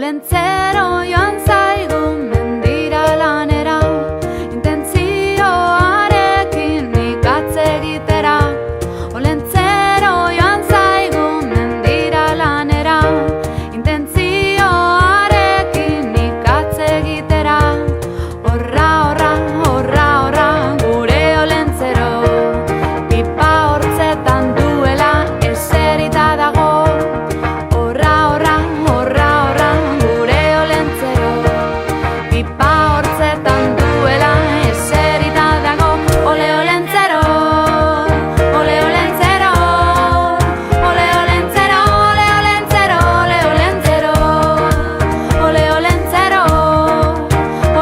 Olentzero joan zaigu mendira lanera, intentzioarekin ikatz egitera. Olentzero joan zaigu mendira lanera, intentzioarekin ikatz egitera. Horra, horra, horra, horra, gure olentzero, pipa hortzetan duela eserita dago. Horra, horra, horra, horra, gure olentzero, pipa hortzetan duela eserita dago. Ole olentzero, ole olentzero, ole olentzero, ole olentzero, ole olentzero, ole olentzero,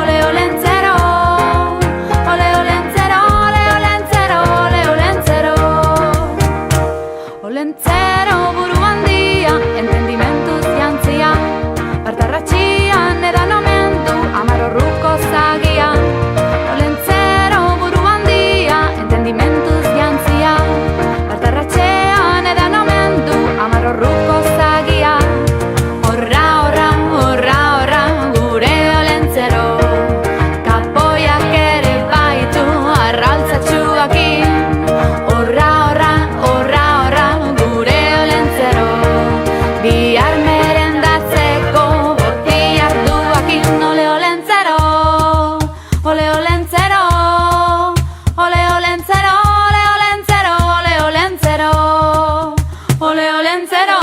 ole olentzero, ole olentzero, ole olentzero, ole olentzero. Olentzero buru handia, entendimenduz jantzia, bartarratxian edan omendu, amar orruko zagia. Olentzero buru handia, entendimenduz jantzia, bartarratxean edan omendu, amar orruko zagia. Horra, horra, horra, horra, gure olentzero, kapoiak ere baitu arraltzatxuakin. Horra, horra, horra, horra, gure olentzero, bihar merendatzeko botiak duakin. Ole olentzero, ole olentzero, ole olentzero, ole olentzero, ole olentzero, ole olentzero.